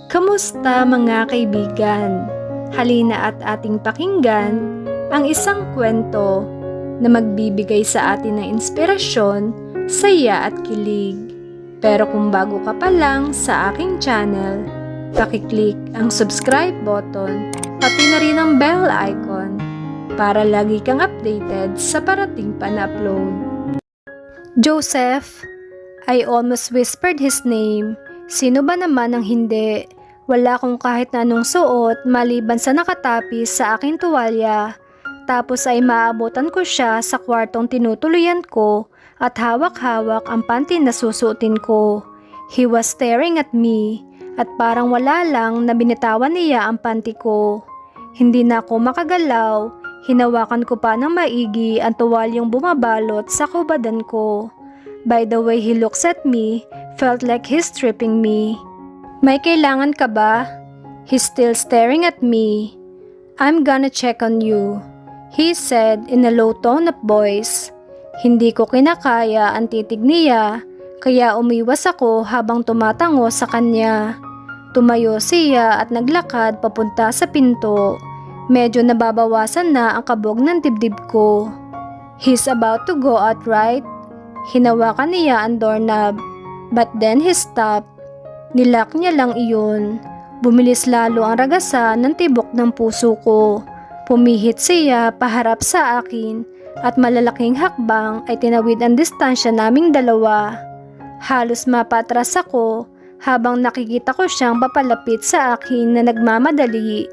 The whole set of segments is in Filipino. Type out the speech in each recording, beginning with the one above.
Kamusta mga kaibigan? Halina at ating pakinggan ang isang kwento na magbibigay sa atin ng inspirasyon, saya at kilig. Pero kung bago ka pa lang sa aking channel, pakiclick ang subscribe button pati na rin ang bell icon para lagi kang updated sa parating pa na upload. Joseph, I almost whispered his name. Sino ba naman ang hindi? Wala akong kahit na anong suot maliban sa nakatapis sa aking tuwalya. Tapos ay maabutan ko siya sa kwartong tinutuluyan ko at hawak-hawak ang panty na susuotin ko. He was staring at me at parang wala lang na binitawan niya ang panty ko. Hindi na ako makagalaw. Hinawakan ko pa ng maigi ang tuwalyang bumabalot sa kubadan ko. By the way he looks at me, felt like he's stripping me. May kailangan ka ba? He's still staring at me. I'm gonna check on you, he said in a low tone of voice. Hindi ko kinakaya ang titig niya, kaya umiwas ako habang tumatango sa kanya. Tumayo siya at naglakad papunta sa pinto. Medyo nababawasan na ang kabog ng dibdib ko. He's about to go out, right? Hinawakan niya ang doorknob, but then he stopped. Nilak niya lang iyon. Bumilis lalo ang ragasan ng tibok ng puso ko. Pumihit siya paharap sa akin at malalaking hakbang ay tinawid ang distansya naming dalawa. Halos mapatras ako habang nakikita ko siyang papalapit sa akin na nagmamadali.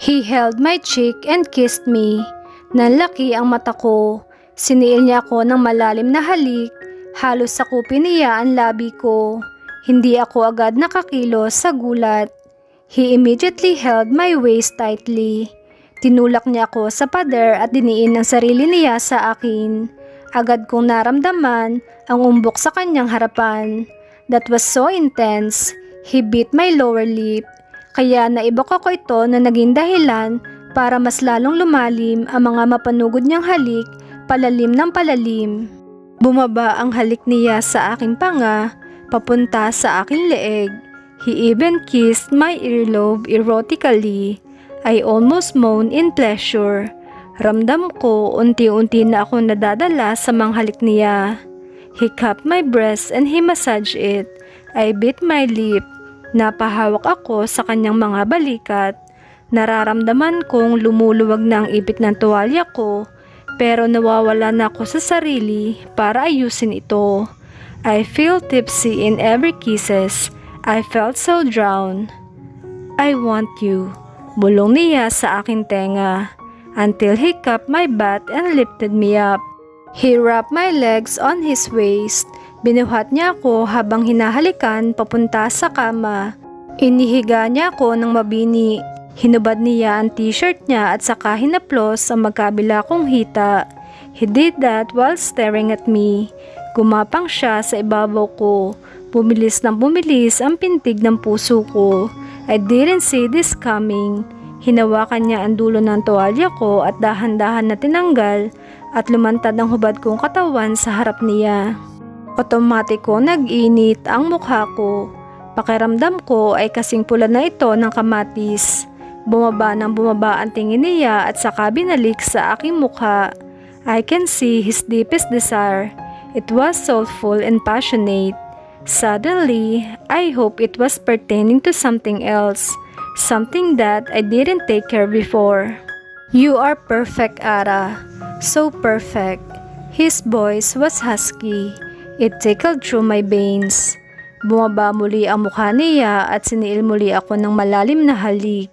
He held my cheek and kissed me. Nanlaki ang mata ko. Siniil niya ako ng malalim na halik. Halos sakupin niya ang labi ko. Hindi ako agad nakakilos sa gulat. He immediately held my waist tightly. Tinulak niya ako sa pader at diniin ang sarili niya sa akin. Agad kong naramdaman ang umbok sa kanyang harapan. That was so intense. He bit my lower lip. Kaya naibok ako ito na naging dahilan para mas lalong lumalim ang mga mapanugod niyang halik, palalim ng palalim. Bumaba ang halik niya sa aking panga, papunta sa aking leeg. He even kissed my earlobe erotically. I almost moaned in pleasure. Ramdam ko unti-unti na ako nadadala sa mga halik niya. He cupped my breast and he massaged it. I bit my lip. Napahawak ako sa kanyang mga balikat. Nararamdaman kong lumuluwag na ang ipit ng tuwalya ko, pero nawawala na ako sa sarili para ayusin ito. I feel tipsy in every kisses. I felt so drowned. I want you, bulong niya sa aking tenga, until he cupped my butt and lifted me up. He wrapped my legs on his waist. Binuhat niya ako habang hinahalikan papunta sa kama. Inihiga niya ako ng mabini. Hinubad niya ang t-shirt niya at saka hinaplos ang magkabila kong hita. He did that while staring at me. Gumapang siya sa ibabaw ko. Bumilis ng bumilis ang pintig ng puso ko. I didn't see this coming. Hinawakan niya ang dulo ng tuwalya ko at dahan-dahan na tinanggal at lumantad ang hubad kong katawan sa harap niya. Otomatiko nag-init ang mukha ko. Pakiramdam ko ay kasing pula na ito ng kamatis. Bumaba ng bumaba ang tingin niya at saka binalik sa aking mukha. I can see his deepest desire. It was soulful and passionate. Suddenly, I hope it was pertaining to something else. Something that I didn't take care before. You are perfect, Ara. So perfect. His voice was husky. It tickled through my veins. Bumaba muli ang mukha niya at siniil muli ako ng malalim na halik.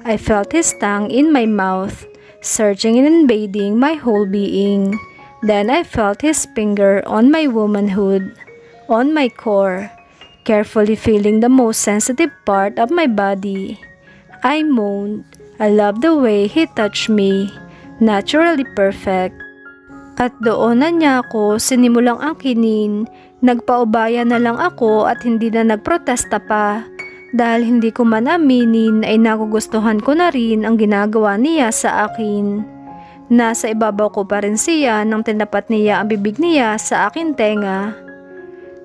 I felt his tongue in my mouth, searching and invading my whole being. Then I felt his finger on my womanhood, on my core, carefully feeling the most sensitive part of my body. I moaned. I loved the way he touched me, naturally perfect. At doon na niya ako sinimulang angkinin. Nagpaubaya na lang ako at hindi na nagprotesta pa. Dahil hindi ko man aminin ay nagugustuhan ko na rin ang ginagawa niya sa akin. Nasa ibabaw ko pa rin siya nang tinapat niya ang bibig niya sa akin tenga.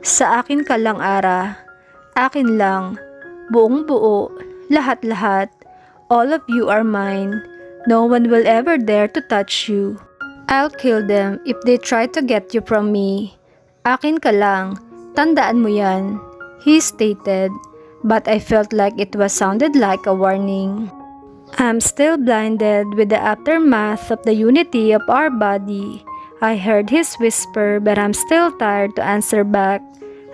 Sa akin ka lang, Ara. Akin lang. Buong buo, lahat-lahat. All of you are mine. No one will ever dare to touch you. I'll kill them if they try to get you from me. Akin ka lang, tandaan mo yan, he stated, but I felt like it was sounded like a warning. I'm still blinded with the aftermath of the unity of our body. I heard his whisper, but I'm still tired to answer back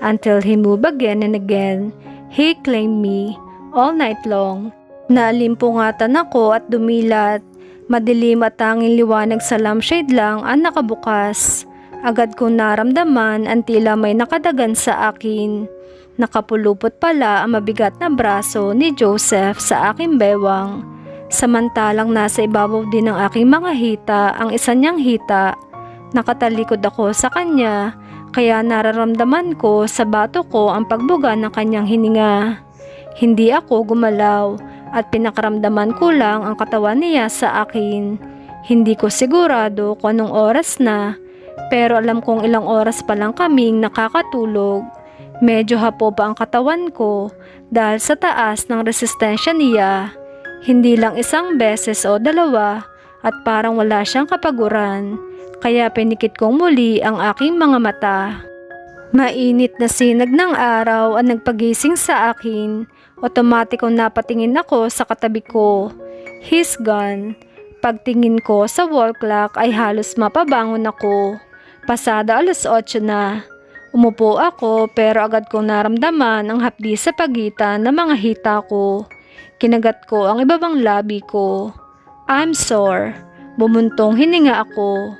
until he moved again and again. He claimed me all night long. Naalimpungatan ako at dumilat. Madilim at tanging liwanag sa lampshade lang ang nakabukas. Agad kong naramdaman ang tila may nakadagan sa akin. Nakapulupot pala ang mabigat na braso ni Joseph sa aking bewang. Samantalang nasa ibabaw din ng aking mga hita ang isa niyang hita. Nakatalikod ako sa kanya, kaya nararamdaman ko sa bato ko ang pagbuga ng kanyang hininga. Hindi ako gumalaw at pinakaramdaman ko lang ang katawan niya sa akin. Hindi ko sigurado kung anong oras na, pero alam kong ilang oras pa lang kaming nakakatulog. Medyo hapo pa ang katawan ko dahil sa taas ng resistensya niya. Hindi lang isang beses o dalawa at parang wala siyang kapaguran, kaya pinikit kong muli ang aking mga mata. Mainit na sinag ng araw ang nagpagising sa akin. Otomatikong napatingin ako sa katabi ko. He's gone. Pagtingin ko sa wall clock ay halos mapabangon ako. Pasada 8:00 na. Umupo ako pero agad kong naramdaman ang hapdi sa pagitan ng mga hita ko. Kinagat ko ang ibabang labi ko. I'm sore. Bumuntong hininga ako.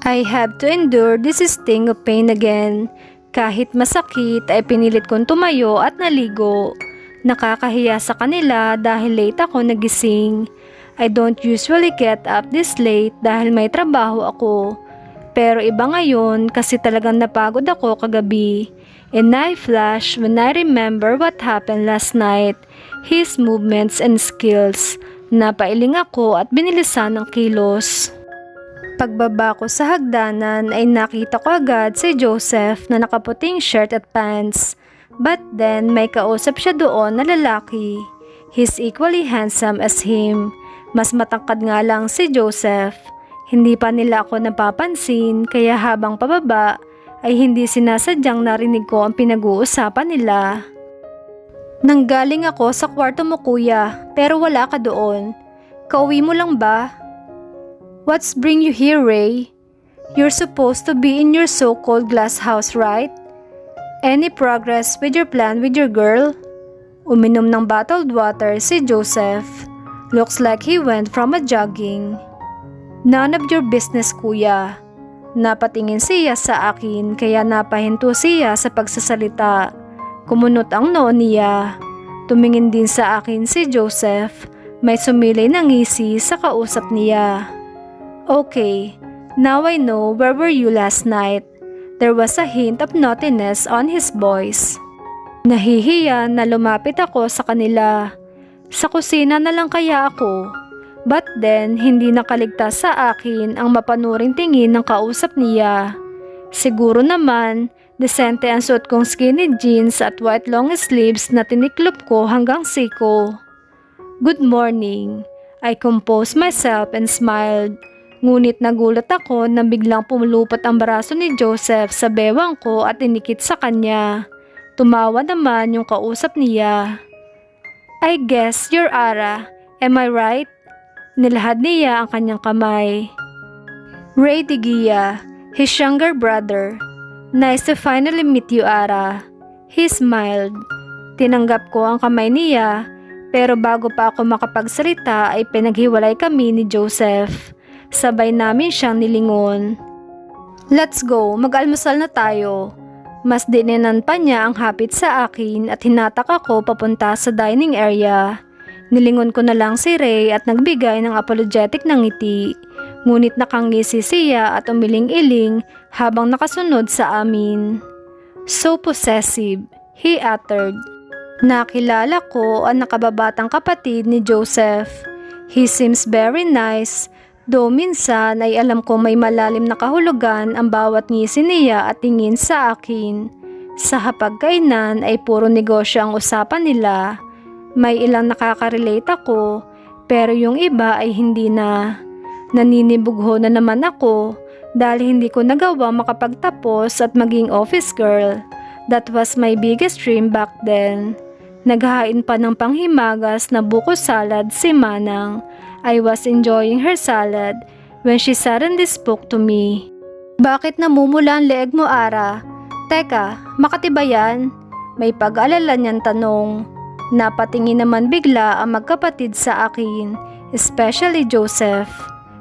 I have to endure this sting of pain again. Kahit masakit ay pinilit kong tumayo at naligo. Nakakahiya sa kanila dahil late ako nagising. I don't usually get up this late dahil may trabaho ako. Pero iba ngayon kasi talagang napagod ako kagabi. And I flash when I remember what happened last night. His movements and skills. Napailing ako at binilisan ng kilos. Pagbaba ko sa hagdanan ay nakita ko agad si Joseph na nakaputing shirt at pants. But then may kausap siya doon na lalaki. He's equally handsome as him. Mas matangkad nga lang si Joseph. Hindi pa nila ako napapansin kaya habang pababa ay hindi sinasadyang narinig ko ang pinag-uusapan nila. Nanggaling ako sa kwarto mo kuya, pero wala ka doon. Kauwi mo lang ba? What's bring you here, Ray? You're supposed to be in your so-called glass house, right? Any progress with your plan with your girl? Uminom ng bottled water si Joseph. Looks like he went from a jogging. None of your business, kuya. Napatingin siya sa akin kaya napahinto siya sa pagsasalita. Kumunot ang noo niya. Tumingin din sa akin si Joseph. May sumilay na ngisi sa kausap niya. Okay, now I know where were you last night. There was a hint of naughtiness on his voice. Nahihiya na lumapit ako sa kanila. Sa kusina na lang kaya ako. But then, hindi nakaligtas sa akin ang mapanuring tingin ng kausap niya. Siguro naman, desente ang suot kong skinny jeans at white long sleeves na tiniklop ko hanggang siko. Good morning. I composed myself and smiled. Ngunit nagulat ako nang biglang pumulupot ang braso ni Joseph sa bewang ko at inikit sa kanya. Tumawa naman yung kausap niya. I guess you're Ara. Am I right? Nilahad niya ang kanyang kamay. Ray Digia, his younger brother. Nice to finally meet you, Ara. He smiled. Tinanggap ko ang kamay niya, pero bago pa ako makapagsalita ay pinaghiwalay kami ni Joseph. Sabay namin siyang nilingon. Let's go, mag-almusal na tayo. Mas dininan pa niya ang hapit sa akin at hinatak ako papunta sa dining area. Nilingon ko na lang si Ray at nagbigay ng apologetic na ngiti. Ngunit nakangisi siya at umiling-iling habang nakasunod sa amin. So possessive, he uttered. Nakilala ko ang nakababatang kapatid ni Joseph. He seems very nice, though minsan ay alam ko may malalim na kahulugan ang bawat ngisi niya at tingin sa akin. Sa hapagkainan ay puro negosyo ang usapan nila. May ilang nakaka-relate ako, pero yung iba ay hindi na. Naninibugho na naman ako dahil hindi ko nagawa makapagtapos at maging office girl. That was my biggest dream back then. Naghahain pa ng panghimagas na buko salad si Manang. I was enjoying her salad when she suddenly spoke to me. Bakit namumula ang leeg mo, Ara? Teka, Makati ba yan? May pag-alala niyang tanong. Napatingin naman bigla ang magkapatid sa akin, especially Joseph.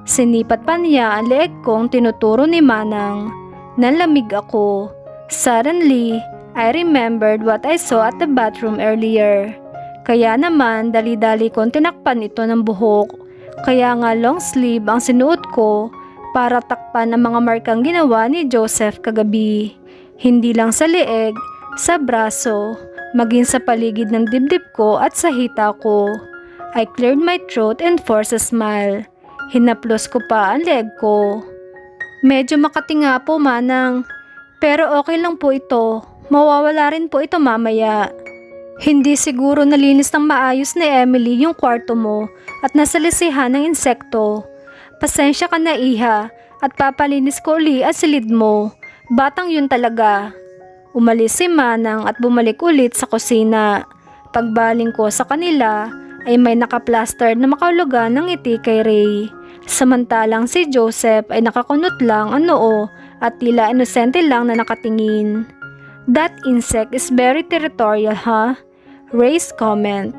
Sinipat pa niya ang leeg kong tinuturo ni Manang. Nanlamig ako. Suddenly, I remembered what I saw at the bathroom earlier. Kaya naman dali-dali kong tinakpan ito ng buhok. Kaya nga long sleeve ang sinuot ko para takpan ang mga markang ginawa ni Joseph kagabi. Hindi lang sa leeg, sa braso, maging sa paligid ng dibdib ko at sa hita ko. I cleared my throat and forced a smile. Hinaplos ko pa ang leeg ko. Medyo makati nga po, Manang. Pero okay lang po ito. Mawawala rin po ito mamaya. Hindi siguro nalinis ng maayos ni Emily yung kwarto mo at nasalisihan ng insekto. Pasensya ka na, Iha, at papalinis ko uli at silid mo. Batang yun talaga. Umalis si Manang at bumalik ulit sa kusina. Pagbaling ko sa kanila ay may nakaplaster na makaulugan ng ngiti kay Ray. Samantalang si Joseph ay nakakunot lang ang noo at tila inosente lang na nakatingin. That insect is very territorial, huh? Ray's comment.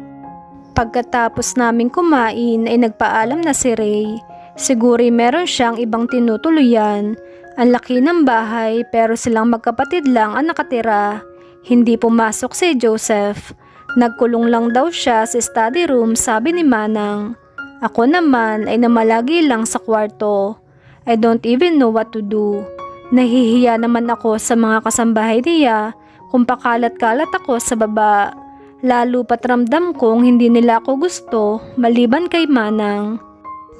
Pagkatapos naming kumain ay nagpaalam na si Ray. Siguro meron siyang ibang tinutuluyan. Ang laki ng bahay pero silang magkapatid lang ang nakatira. Hindi pumasok si Joseph. Nagkulong lang daw siya sa study room, sabi ni Manang. Ako naman ay namalagi lang sa kwarto. I don't even know what to do. Nahihiya naman ako sa mga kasambahay niya kung pakalat-kalat ako sa baba. Lalo pat ramdam kong hindi nila ako gusto maliban kay Manang.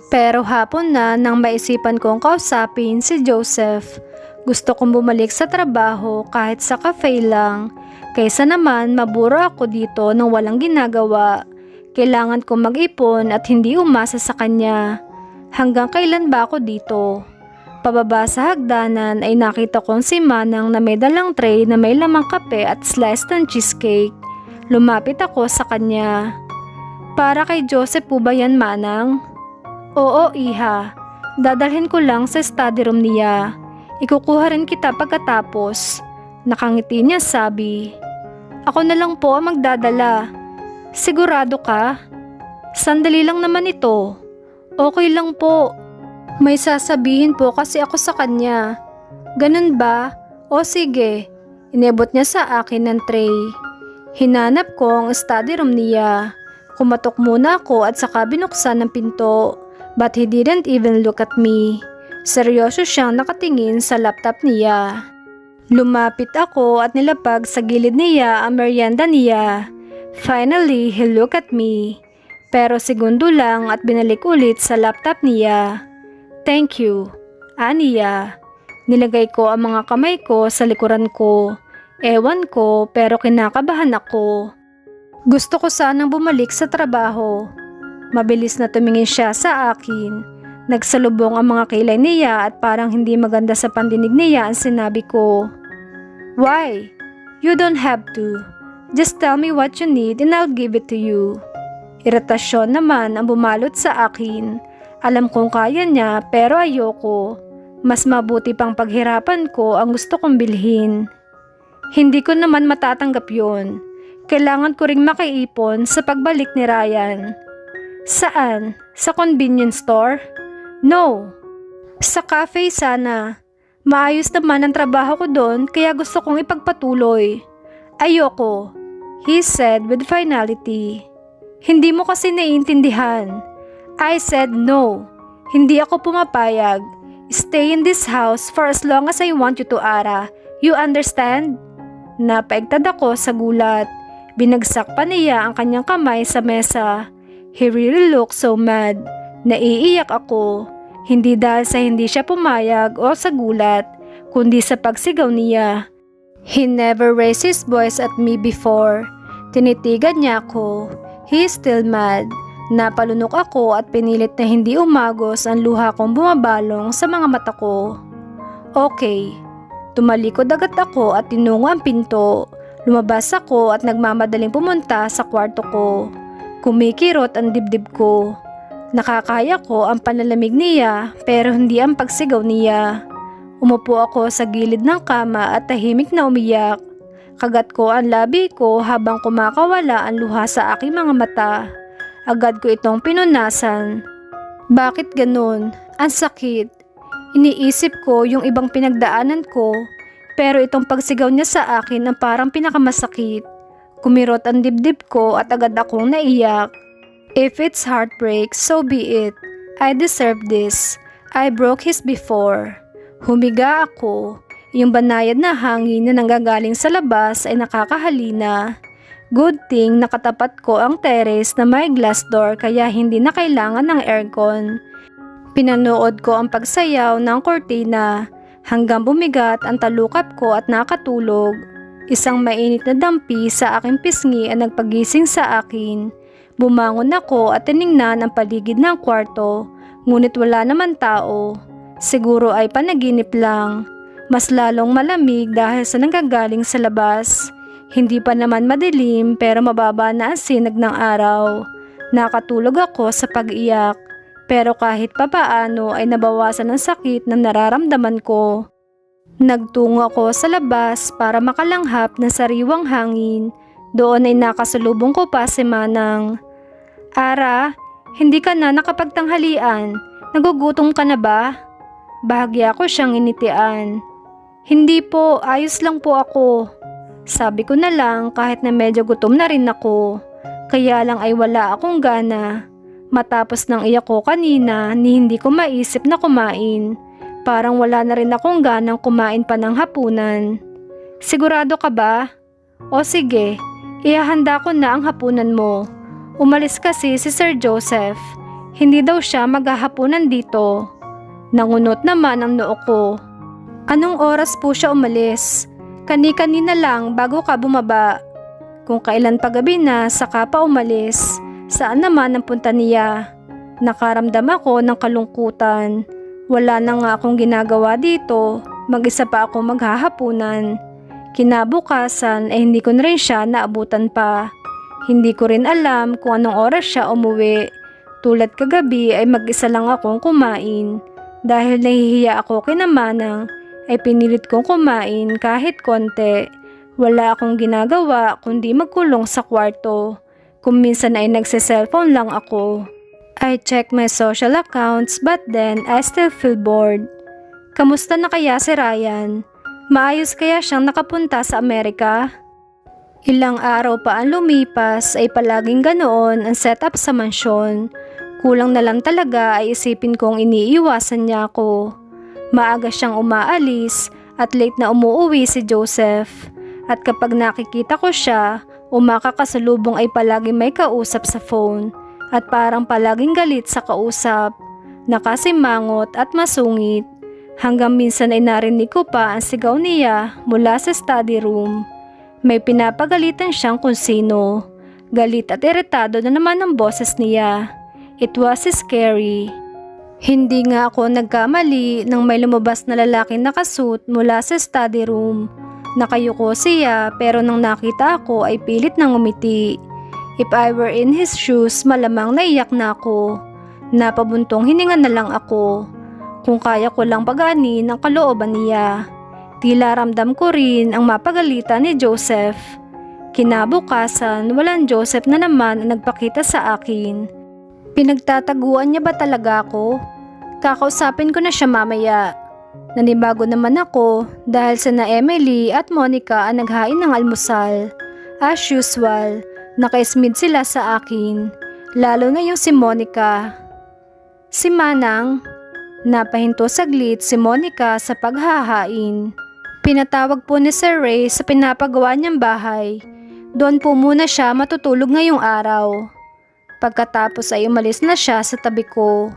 Pero hapon na nang maisipan kong kausapin si Joseph. Gusto kong bumalik sa trabaho kahit sa cafe lang. Kaysa naman maburo ako dito nang walang ginagawa. Kailangan kong mag-ipon at hindi umasa sa kanya. Hanggang kailan ba ako dito? Pababa sa hagdanan ay nakita kong si Manang na may dalang tray na may lamang kape at slice ng cheesecake. Lumapit ako sa kanya. Para kay Joseph po ba yan, Manang? Oo, Iha. Dadalhin ko lang sa study room niya. Ikukuha rin kita pagkatapos. Nakangiti niya, sabi. Ako na lang po ang magdadala. Sigurado ka? Sandali lang naman ito. Okay lang po. May sasabihin po kasi ako sa kanya. Ganun ba? O sige. Inebot niya sa akin ng tray. Hinanap ko ang study room niya. Kumatok muna ako at saka binuksan ng pinto. But he didn't even look at me. Seryoso siyang nakatingin sa laptop niya. Lumapit ako at nilapag sa gilid niya ang merienda niya. Finally, he looked at me. Pero segundo lang at binalik ulit sa laptop niya. Thank you, Aniya. Nilagay ko ang mga kamay ko sa likuran ko. Ewan ko pero kinakabahan ako. Gusto ko sanang bumalik sa trabaho. Mabilis na tumingin siya sa akin. Nagsalubong ang mga kilay niya at parang hindi maganda sa pandinig niya ang sinabi ko. Why? You don't have to. Just tell me what you need and I'll give it to you. Iritasyon naman ang bumalot sa akin. Alam kong kaya niya pero ayoko. Mas mabuti pang paghirapan ko ang gusto kong bilhin. Hindi ko naman matatanggap yun. Kailangan ko ring makaipon sa pagbalik ni Ryan. Saan? Sa convenience store? No. Sa cafe sana. Maayos naman ang trabaho ko doon kaya gusto kong ipagpatuloy. Ayoko, he said with finality. Hindi mo kasi naiintindihan. I said no. Hindi ako pumapayag. Stay in this house for as long as I want you to, Ara. You understand? Napaigtad ako sa gulat. Binagsak pa niya ang kanyang kamay sa mesa. He really looked so mad. Naiiyak ako. Hindi dahil sa hindi siya pumayag o sa gulat, kundi sa pagsigaw niya. He never raised his voice at me before. Tinitigan niya ako. He is still mad. Napalunok ako at pinilit na hindi umagos ang luha kong bumabalong sa mga mata ko. Okay. Tumalikod agad ako at tinungo ang pinto. Lumabas ako at nagmamadaling pumunta sa kwarto ko. Kumikirot ang dibdib ko. Nakakaya ko ang panlalamig niya pero hindi ang pagsigaw niya. Umupo ako sa gilid ng kama at tahimik na umiyak. Kagat ko ang labi ko habang kumakawala ang luha sa aking mga mata. Agad ko itong pinunasan. Bakit ganun? Ang sakit. Iniisip ko yung ibang pinagdaanan ko, pero itong pagsigaw niya sa akin ang parang pinakamasakit. Kumirot ang dibdib ko at agad akong naiyak. If it's heartbreak, so be it. I deserve this. I broke his before. Humiga ako. Yung banayad na hangin na nanggagaling sa labas ay nakakahalina. Good thing nakatapat ko ang terrace na may glass door kaya hindi na kailangan ng aircon. Pinanood ko ang pagsayaw ng kortina hanggang bumigat ang talukap ko at nakatulog. Isang mainit na dampi sa aking pisngi ang nagpagising sa akin. Bumangon ako at tiningnan ang paligid ng kwarto, ngunit wala naman tao. Siguro ay panaginip lang. Mas lalong malamig dahil sa nanggagaling sa labas. Hindi pa naman madilim pero mababa na ang sinag ng araw. Nakatulog ako sa pag-iyak. Pero kahit papaano ay nabawasan ang sakit na nararamdaman ko. Nagtungo ako sa labas para makalanghap ng sariwang hangin. Doon ay nakasalubong ko pa si Manang. Ara, hindi ka na nakapagtanghalian. Nagugutom ka na ba? Bahagya ko siyang initian. Hindi po, ayos lang po ako. Sabi ko na lang kahit na medyo gutom na rin ako. Kaya lang ay wala akong gana. Matapos ng iyak ko kanina ni hindi ko maisip na kumain. Parang wala na rin akong ganang kumain pa ng hapunan. Sigurado ka ba? O sige, ihahanda ko na ang hapunan mo. Umalis kasi si Sir Joseph. Hindi daw siya maghahapunan dito. Nangunot naman ang noo ko. Anong oras po siya umalis? Kani-kanina lang bago ka bumaba. Kung kailan pa gabi na saka pa umalis, saan naman ang punta niya? Nakaramdam ako ng kalungkutan. Wala na nga akong ginagawa dito, mag-isa pa ako maghahapunan. Kinabukasan ay hindi ko na rin siya naabutan pa. Hindi ko rin alam kung anong oras siya umuwi. Tulad kagabi ay mag-isa lang akong kumain. Dahil nahihiya ako kina Manang, ay pinilit kong kumain kahit konti. Wala akong ginagawa kundi magkulong sa kwarto. Kung minsan ay nagse-cellphone lang ako. I check my social accounts but then I still feel bored. Kamusta na kaya si Ryan? Maayos kaya siyang nakapunta sa Amerika? Ilang araw pa ang lumipas ay palaging ganoon ang setup sa mansyon. Kulang na lang talaga ay isipin kong iniiwasan niya ako. Maaga siyang umaalis at late na umuuwi si Joseph. At kapag nakikita ko siya, umakakasalubong ay palagi may kausap sa phone at parang palaging galit sa kausap. Nakasimangot at masungit. Hanggang minsan ay narinig ko pa ang sigaw niya mula sa study room. May pinapagalitan siyang kung sino. Galit at iritado na naman ang boses niya. It was scary. Hindi nga ako nagkamali nang may lumabas na lalaking nakasuit mula sa study room. Nakayuko siya pero nang nakita ako ay pilit nang umiti. If I were in his shoes, malamang naiyak na ako. Napabuntong hininga na lang ako. Kung kaya ko lang pagaanin ang kalooban niya. Tila ramdam ko rin ang mapagalitan ni Joseph. Kinabukasan, walang Joseph na naman ang nagpakita sa akin. Pinagtataguan niya ba talaga ako? Kakausapin ko na siya mamaya. Nanibago naman ako dahil sina Emily at Monica ang naghain ng almusal. As usual, nakaismid sila sa akin. Lalo na yung si Monica. Si Manang, napahinto saglit si Monica sa paghahain. Pinatawag po ni Sir Ray sa pinapagawa niyang bahay. Doon po muna siya matutulog ngayong araw. Pagkatapos ay umalis na siya sa tabi ko.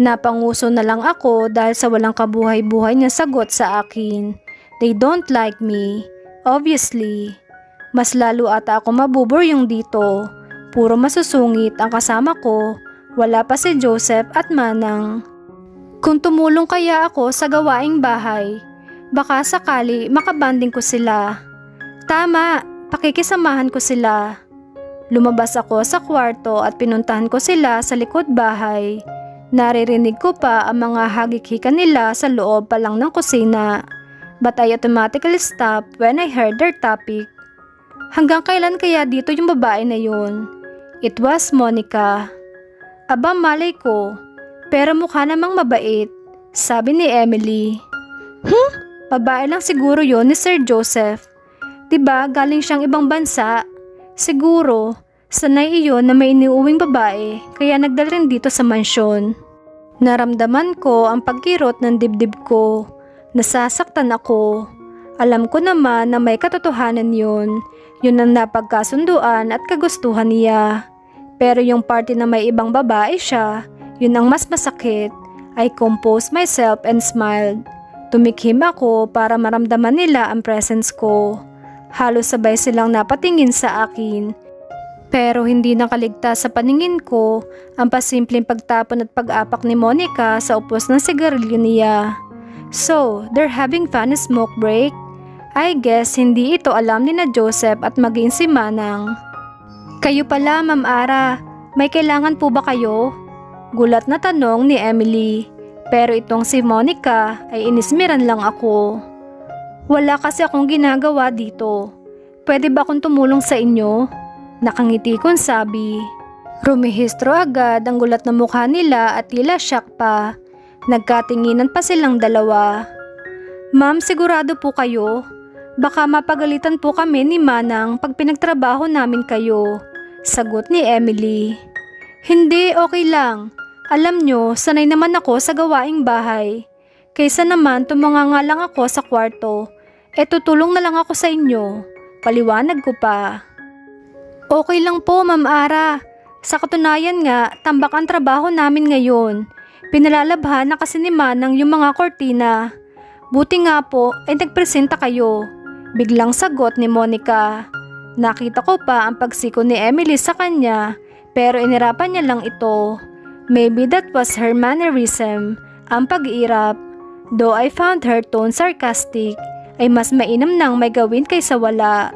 Napanguso na lang ako dahil sa walang kabuhay-buhay niya sagot sa akin. They don't like me. Obviously. Mas lalo ata ako mabuburyong dito. Puro masusungit ang kasama ko, wala pa si Joseph at Manang. Kung tumulong kaya ako sa gawaing bahay, baka sakali makabanding ko sila. Tama, pakikisamahan ko sila. Lumabas ako sa kwarto at pinuntahan ko sila sa likod bahay. Naririnig ko pa ang mga hagik-hikan nila sa loob pa lang ng kusina. But I automatically stopped when I heard their topic. Hanggang kailan kaya dito yung babae na yun? It was Monica. Aba malay ko, pero mukha namang mabait, sabi ni Emily. Babae lang siguro yon ni Sir Joseph. Diba galing siyang ibang bansa? Siguro, sanay iyon na may iniuwing babae kaya nagdala rin dito sa mansyon. Naramdaman ko ang pagkirot ng dibdib ko. Nasasaktan ako. Alam ko naman na may katotohanan yun. Yun ang napagkasunduan at kagustuhan niya. Pero yung party na may ibang babae siya, yun ang mas masakit. I composed myself and smiled. Tumikhim ako para maramdaman nila ang presence ko. Halos sabay silang napatingin sa akin. Pero hindi nakaligtas sa paningin ko ang pasimpleng pagtapon at pag-apak ni Monica sa upos ng sigarilyo niya. So, they're having fun smoke break? I guess hindi ito alam ni na Joseph at maging si Manang. Kayo pala, Ma'am Ara. May kailangan po ba kayo? Gulat na tanong ni Emily. Pero itong si Monica ay inismiran lang ako. Wala kasi akong ginagawa dito. Pwede ba akong tumulong sa inyo? Nakangiti kong sabi. Rumihistro agad ang gulat na mukha nila at tila shock pa. Nagkatinginan pa silang dalawa. Ma'am, sigurado po kayo? Baka mapagalitan po kami ni Manang pag pinagtrabaho namin kayo. Sagot ni Emily. Hindi, okay lang. Alam nyo, sanay naman ako sa gawaing bahay. Kaysa naman tumunganga lang ako sa kwarto. Tutulong na lang ako sa inyo. Paliwanag ko pa. Okay lang po, Ma'am Ara. Sa katunayan nga, tambak ang trabaho namin ngayon. Pinalalabhan na kasi ni Manang yung mga kortina. Buti nga po ay nagpresenta kayo. Biglang sagot ni Monica. Nakita ko pa ang pagsiko ni Emily sa kanya, pero inirapan niya lang ito. Maybe that was her mannerism, ang pag-iirap. Though I found her tone sarcastic, ay mas mainam nang may gawin kaysa wala.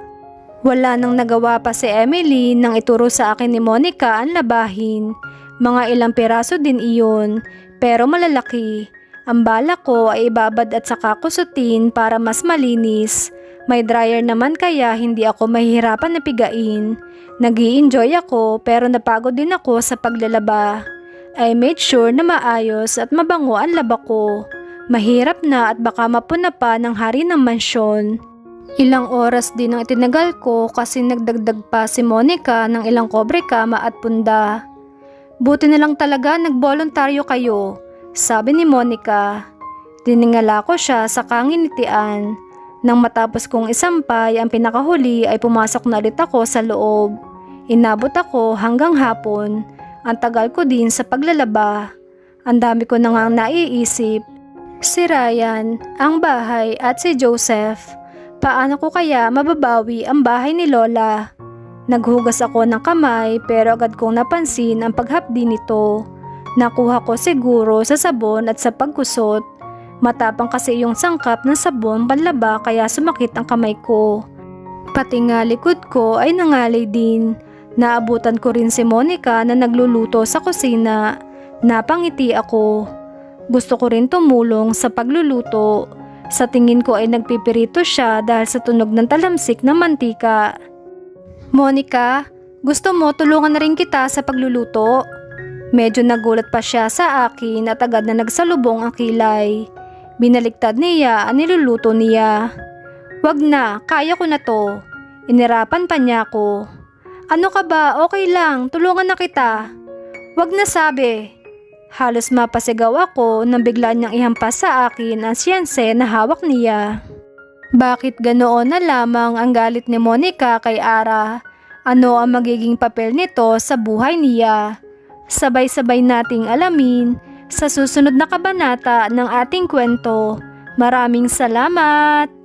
Wala nang nagawa pa si Emily nang ituro sa akin ni Monica ang labahin. Mga ilang piraso din iyon, pero malalaki. Ang balak ko ay ibabad at saka kusutin para mas malinis. May dryer naman kaya hindi ako mahihirapan na pigain. Nag-i-enjoy ako pero napagod din ako sa paglalaba. I made sure na maayos at mabango ang laba ko. Mahirap na at baka mapuna pa ng hari ng mansyon. Ilang oras din ang itinagal ko kasi nagdagdag pa si Monica ng ilang kobre kama at punda. Buti na lang talaga nagboluntaryo kayo, sabi ni Monica. Diningala ko siya sa kanginitian. Nang matapos kong isampay ang pinakahuli ay pumasok na ulit ako sa loob. Inabot ako hanggang hapon. Ang tagal ko din sa paglalaba. Ang dami ko na ngang naiisip. Si Ryan, ang bahay at si Joseph. Paano ko kaya mababawi ang bahay ni Lola? Naghugas ako ng kamay pero agad kong napansin ang paghapdi nito. Nakuha ko siguro sa sabon at sa pagkusot. Matapang kasi yung sangkap ng sabon panlaba kaya sumakit ang kamay ko. Pati nga likod ko ay nangalay din. Naabutan ko rin si Monica na nagluluto sa kusina. Napangiti ako. Gusto ko rin tumulong sa pagluluto. Sa tingin ko ay nagpipirito siya dahil sa tunog ng talamsik ng mantika. Monica, gusto mo tulungan na rin kita sa pagluluto? Medyo nagulat pa siya sa akin at agad na nagsalubong ang kilay. Binaliktad niya ang niluluto niya. Wag na, kaya ko na to. Inirapan pa niya ako. Ano ka ba? Okay lang, tulungan na kita. Wag na sabi. Halos mapasigaw ako nang bigla niyang ihampas sa akin ang siyense na hawak niya. Bakit ganoon na lamang ang galit ni Monica kay Ara? Ano ang magiging papel nito sa buhay niya? Sabay-sabay nating alamin sa susunod na kabanata ng ating kwento. Maraming salamat!